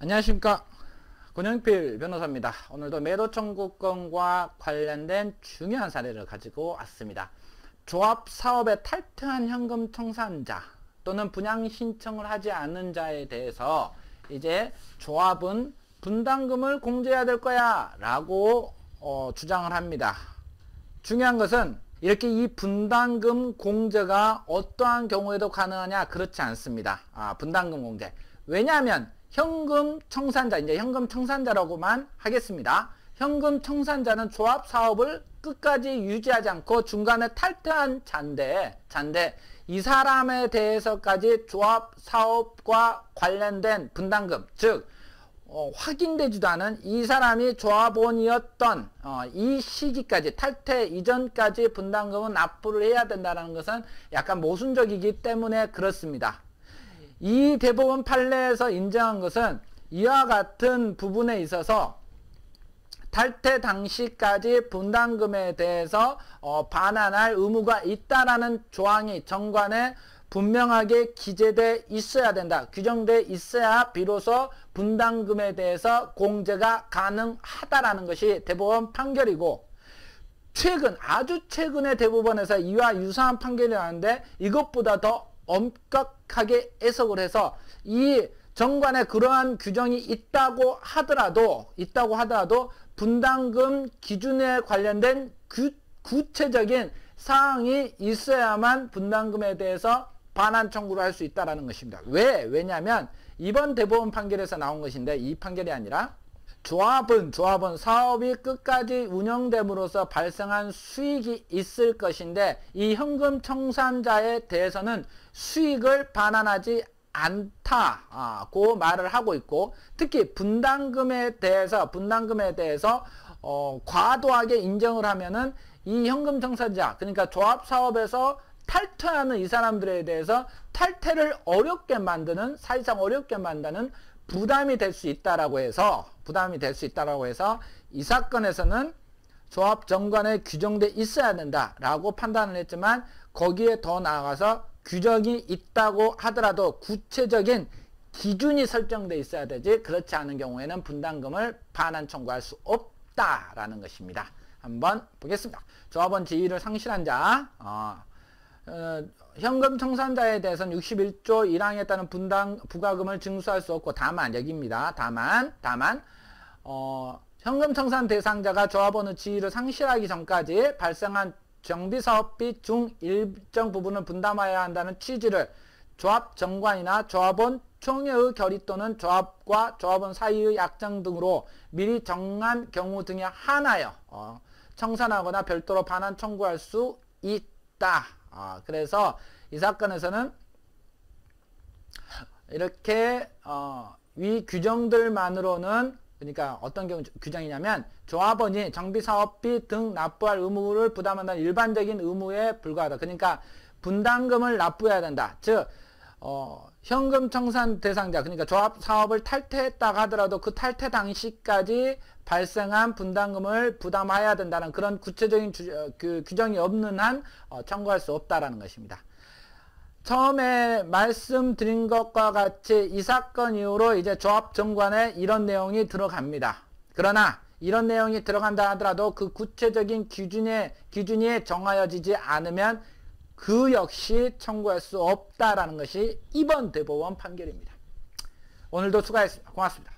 안녕하십니까, 권영필 변호사입니다. 오늘도 매도 청구권과 관련된 중요한 사례를 가지고 왔습니다. 조합 사업에 탈퇴한 현금 청산자 또는 분양 신청을 하지 않는 자에 대해서 이제 조합은 분담금을 공제해야 될 거야 라고 주장을 합니다. 중요한 것은 이렇게 이 분담금 공제가 어떠한 경우에도 가능하냐? 그렇지 않습니다. 분담금 공제. 왜냐하면 현금 청산자, 이제 현금 청산자라고만 하겠습니다. 현금 청산자는 조합 사업을 끝까지 유지하지 않고 중간에 탈퇴한 잔데 이 사람에 대해서까지 조합 사업과 관련된 분담금, 즉 확인되지도 않은 이 사람이 조합원이었던 이 시기까지, 탈퇴 이전까지 분담금은 납부를 해야 된다는 것은 약간 모순적이기 때문에 그렇습니다. 이 대법원 판례에서 인정한 것은 이와 같은 부분에 있어서 탈퇴 당시까지 분담금에 대해서 반환할 의무가 있다라는 조항이 정관에 분명하게 기재돼 있어야 된다. 규정돼 있어야 비로소 분담금에 대해서 공제가 가능하다라는 것이 대법원 판결이고, 최근, 아주 최근에 대법원에서 이와 유사한 판결이 나왔는데 이것보다 더 엄격하게 해석을 해서 이 정관에 그러한 규정이 있다고 하더라도 분담금 기준에 관련된 구체적인 사항이 있어야만 분담금에 대해서 반환 청구를 할 수 있다는 것입니다. 왜냐하면 이번 대법원 판결에서 나온 것인데, 이 판결이 아니라 조합은 사업이 끝까지 운영됨으로써 발생한 수익이 있을 것인데 이 현금 청산자에 대해서는 수익을 반환하지 않다고 말을 하고 있고, 특히 분담금에 대해서 과도하게 인정을 하면은 이 현금 청산자, 그러니까 조합 사업에서 탈퇴하는 이 사람들에 대해서 탈퇴를 사실상 어렵게 만드는 부담이 될 수 있다라고 해서 이 사건에서는 조합 정관에 규정돼 있어야 된다라고 판단을 했지만, 거기에 더 나아가서 규정이 있다고 하더라도 구체적인 기준이 설정돼 있어야 되지, 그렇지 않은 경우에는 분담금을 반환 청구할 수 없다라는 것입니다. 한번 보겠습니다. 조합원 지위를 상실한 자, 현금 청산자에 대해서는 61조 1항에 따른 부과금을 징수할 수 없고, 다만 여기입니다. 다만 현금 청산 대상자가 조합원의 지위를 상실하기 전까지 발생한 정비사업비 중 일정 부분을 분담해야 한다는 취지를 조합 정관이나 조합원 총회의 결의 또는 조합과 조합원 사이의 약정 등으로 미리 정한 경우 등에 한하여 청산하거나 별도로 반환 청구할 수 있다. 그래서 이 사건에서는 이렇게 위 규정들만으로는, 그러니까 어떤 경우 규정이냐면 조합원이 정비사업비 등 납부할 의무를 부담한다는 일반적인 의무에 불과하다. 그러니까 분담금을 납부해야 된다. 즉 현금 청산 대상자, 그러니까 조합 사업을 탈퇴했다고 하더라도 그 탈퇴 당시까지 발생한 분담금을 부담해야 된다는 그런 구체적인 규정이 없는 한 청구할 수 없다라는 것입니다. 처음에 말씀드린 것과 같이 이 사건 이후로 이제 조합 정관에 이런 내용이 들어갑니다. 그러나 이런 내용이 들어간다 하더라도 그 구체적인 기준이 정하여지지 않으면 그 역시 청구할 수 없다라는 것이 이번 대법원 판결입니다. 오늘도 수고하셨습니다. 고맙습니다.